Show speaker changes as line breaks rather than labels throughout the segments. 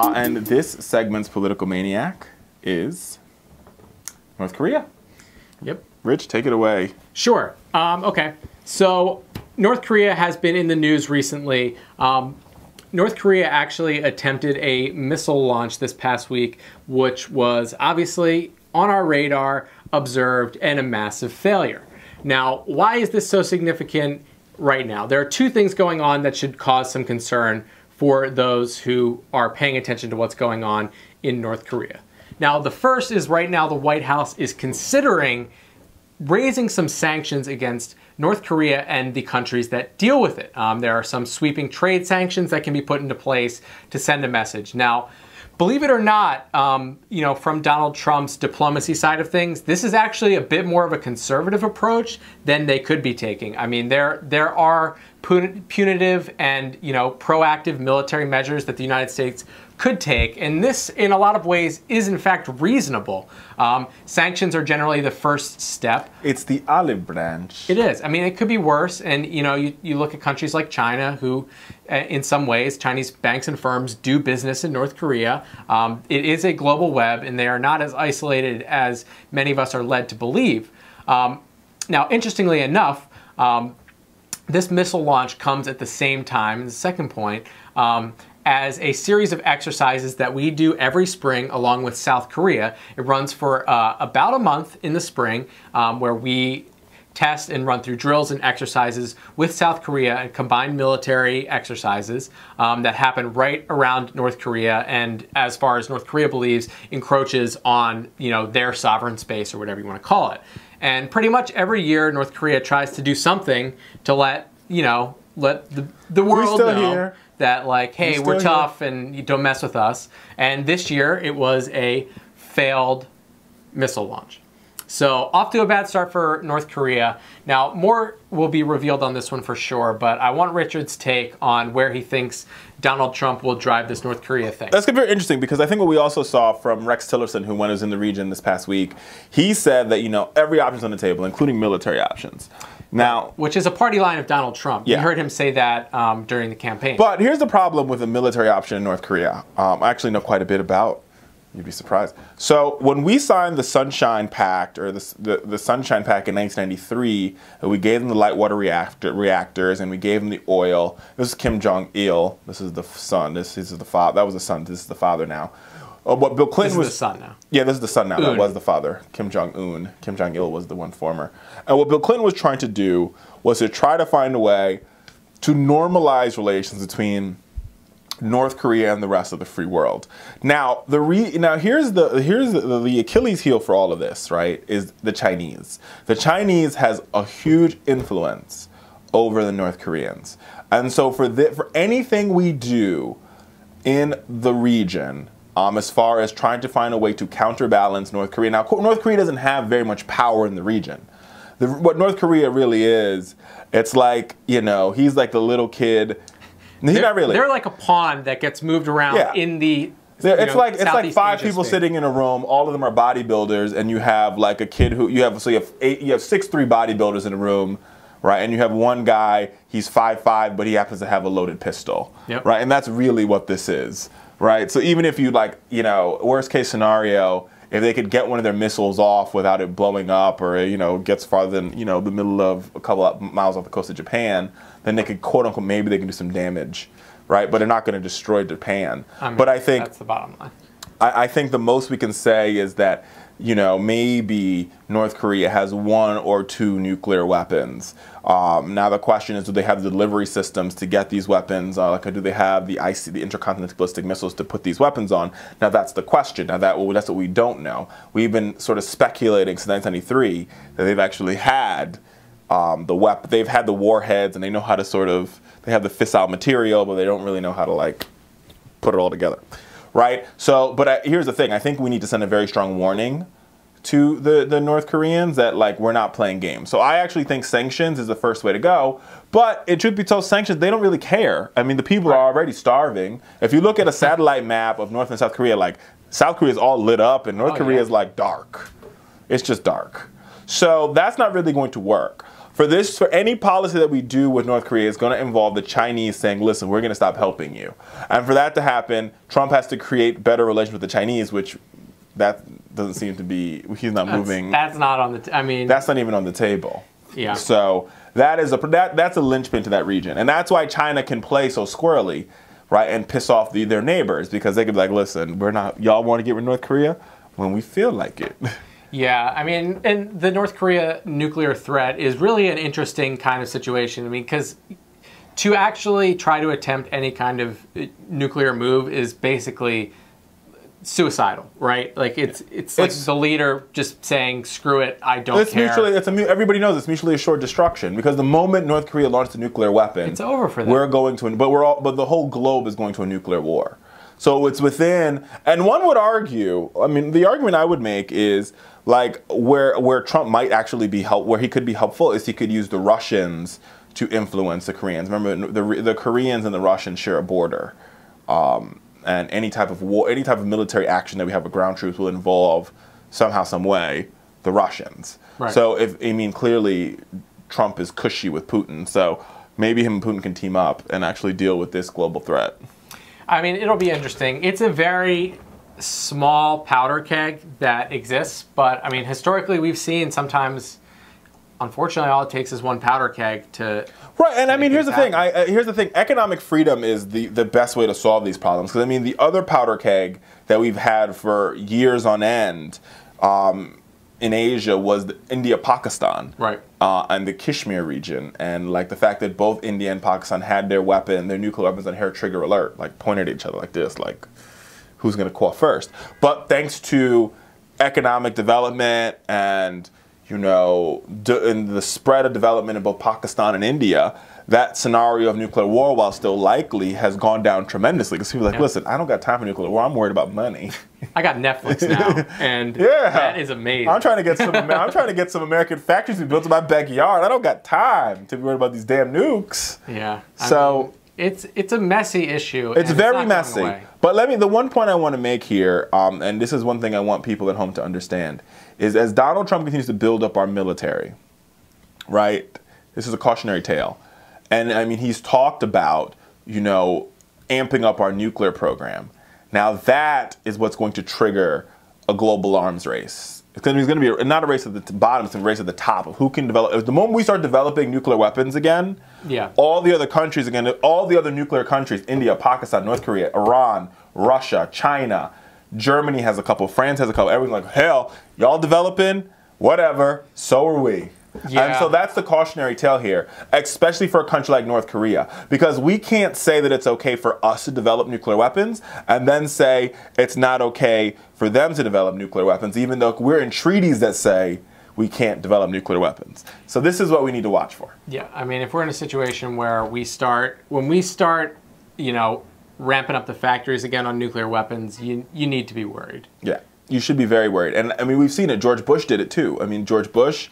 And this segment's political maniac is North Korea.
Yep.
Rich, take it away.
Sure. Okay. So North Korea has been in the news recently. North Korea actually attempted a missile launch this past week, which was obviously on our radar, observed, and a massive failure. Now, why is this so significant right now? There are two things going on that should cause some concern for those who are paying attention to what's going on in North Korea. Now, the first is right now the White House is considering raising some sanctions against North Korea and the countries that deal with it. There are some sweeping trade sanctions that can be put into place to send a message. Now, believe it or not, you know, from Donald Trump's diplomacy side of things, this is actually a bit more of a conservative approach than they could be taking. I mean, there are punitive and, you know, proactive military measures that the United States could take, and this, in a lot of ways, is in fact reasonable. Sanctions are generally the first step.
It's the olive branch.
It is. I mean, it could be worse, and you know, you look at countries like China, who, in some ways, Chinese banks and firms do business in North Korea. It is a global web, and they are not as isolated as many of us are led to believe. Now, interestingly enough, this missile launch comes at the same time, the second point, as a series of exercises that we do every spring along with South Korea. It runs for about a month in the spring, where we test and run through drills and exercises with South Korea and combined military exercises that happen right around North Korea, and as far as North Korea believes, encroaches on, you know, their sovereign space, or whatever you want to call it. And pretty much every year North Korea tries to do something to let, you know, let the world know that, like, hey, we're tough and you don't mess with us. And this year it was a failed missile launch. So off to a bad start for North Korea. Now, more will be revealed on this one for sure, but I want Richard's take on where he thinks Donald Trump will drive this North Korea thing.
That's very interesting, because I think what we also saw from Rex Tillerson, who was in the region this past week, he said that, you know, every option's on the table, including military options. Now,
which is a party line of Donald Trump. Yeah. You heard him say that during the campaign.
But here's the problem with a military option in North Korea. I actually know quite a bit about. You'd be surprised. So when we signed the Sunshine Pact, or the Sunshine Pact in 1993, we gave them the light water reactors, and we gave them the oil. This is Kim Jong-il. This is the son. This is the father. That was the son. This is the father now. What Bill Clinton was.
This is the son now.
Yeah, this is the son now. That was the father. Kim Jong-un. Kim Jong-il was the one former. And what Bill Clinton was trying to do was to try to find a way to normalize relations between North Korea and the rest of the free world. Now, here's the Achilles heel for all of this, right? Is the Chinese. The Chinese has a huge influence over the North Koreans, and so for anything we do in the region, as far as trying to find a way to counterbalance North Korea. Now, North Korea doesn't have very much power in the region. What North Korea really is, it's like, you know, he's like the little kid. Not really.
They're like a pawn that gets moved around in the.
It's like five people sitting in a room. All of them are bodybuilders, and you have like a kid who you have 6'3" bodybuilders in a room, right? And you have one guy. He's 5'5", but he happens to have a loaded pistol, right? And that's really what this is, right? So even if you, like, you know, worst case scenario, if they could get one of their missiles off without it blowing up, or, you know, gets farther than, you know, the middle of a couple of miles off the coast of Japan, then they could, quote unquote, maybe they can do some damage, right? But they're not going to destroy Japan. I mean, but I think
that's the bottom line.
I think the most we can say is that, you know, maybe North Korea has 1 or 2 nuclear weapons. Now the question is, do they have the delivery systems to get these weapons? Do they have the intercontinental ballistic missiles to put these weapons on? Now that's the question. Now that's what we don't know. We've been sort of speculating since 1993 that they've actually had they've had the warheads, and they know how to they have the fissile material, but they don't really know how to, like, put it all together. Right? So, but here's the thing. I think we need to send a very strong warning to the North Koreans that, like, we're not playing games. So I actually think sanctions is the first way to go. But truth be told, sanctions, they don't really care. I mean, the people are already starving. If you look at a satellite map of North and South Korea, like, South Korea is all lit up and North Korea is, like, dark. It's just dark. So that's not really going to work. for any policy that we do with North Korea is going to involve the Chinese saying, listen, we're going to stop helping you. And for that to happen, Trump has to create better relations with the Chinese, which that doesn't seem to be, he's not moving.
That's not on the, I mean.
That's not even on the table.
Yeah.
So that's a linchpin to that region. And that's why China can play so squirrely, right, and piss off their neighbors, because they could be like, listen, y'all want to get rid of North Korea when we feel like it.
Yeah, I mean, and the North Korea nuclear threat is really an interesting kind of situation. I mean, because to actually try to attempt any kind of nuclear move is basically suicidal, right? Like it's like the leader just saying, "Screw it, I don't care."
Everybody knows it's mutually assured destruction, because the moment North Korea launched a nuclear weapon,
it's over for them.
We're going to, but the whole globe is going to a nuclear war. So it's within, and one would argue. I mean, the argument I would make is like where Trump might actually be where he could be helpful is he could use the Russians to influence the Koreans. Remember, the Koreans and the Russians share a border. And any type of war, any type of military action that we have with ground troops will involve somehow, some way, the Russians.
Right.
So clearly Trump is cushy with Putin. So maybe him and Putin can team up and actually deal with this global threat.
I mean, it'll be interesting. It's a very small powder keg that exists, but I mean, historically we've seen sometimes, unfortunately, all it takes is one powder keg to.
Right, and I mean, here's the thing. Here's the thing. Economic freedom is the best way to solve these problems. Because I mean, the other powder keg that we've had for years on end in Asia was India-Pakistan,
right,
and the Kashmir region, and like the fact that both India and Pakistan had their nuclear weapons on hair trigger alert, like pointed at each other like this, like who's going to call first? But thanks to economic development and in the spread of development in both Pakistan and India, that scenario of nuclear war, while still likely, has gone down tremendously. Because people are like, listen, I don't got time for nuclear war. I'm worried about money.
I got Netflix now, and that is amazing.
I'm trying to get some American factories built in my backyard. I don't got time to be worried about these damn nukes.
Yeah.
So
it's a messy issue.
It's very messy. But the one point I want to make here, and this is one thing I want people at home to understand, is as Donald Trump continues to build up our military, right? This is a cautionary tale. And I mean, he's talked about, amping up our nuclear program. Now that is what's going to trigger a global arms race. It's going to be not a race at the bottom, it's a race at the top of who can develop. The moment we start developing nuclear weapons again, all the other countries again, all the other nuclear countries, India, Pakistan, North Korea, Iran, Russia, China, Germany has a couple, France has a couple, everyone's like, hell, y'all developing? Whatever, so are we. Yeah. And so that's the cautionary tale here, especially for a country like North Korea, because we can't say that it's okay for us to develop nuclear weapons and then say it's not okay for them to develop nuclear weapons, even though we're in treaties that say we can't develop nuclear weapons. So this is what we need to watch for.
Yeah, I mean, if we're in a situation where when we start, ramping up the factories again on nuclear weapons, you need to be worried. Yeah,
you should be very worried. And I mean, we've seen it. George Bush did it too. I mean, George Bush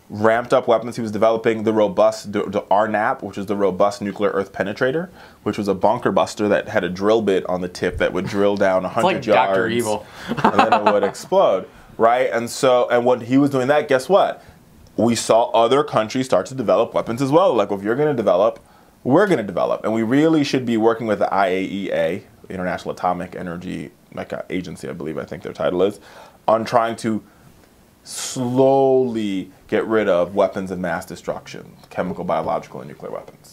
ramped up weapons. He was developing the RNAP, which is the Robust Nuclear Earth Penetrator, which was a bunker buster that had a drill bit on the tip that would drill down 100
yards.
It's like
Dr. Evil.
And then it would explode, right? And when he was doing that, guess what? We saw other countries start to develop weapons as well. Like, if you're going to develop, we're going to develop. And we really should be working with the IAEA, International Atomic Energy Agency, I think their title is, on trying to slowly get rid of weapons of mass destruction, chemical, biological, and nuclear weapons.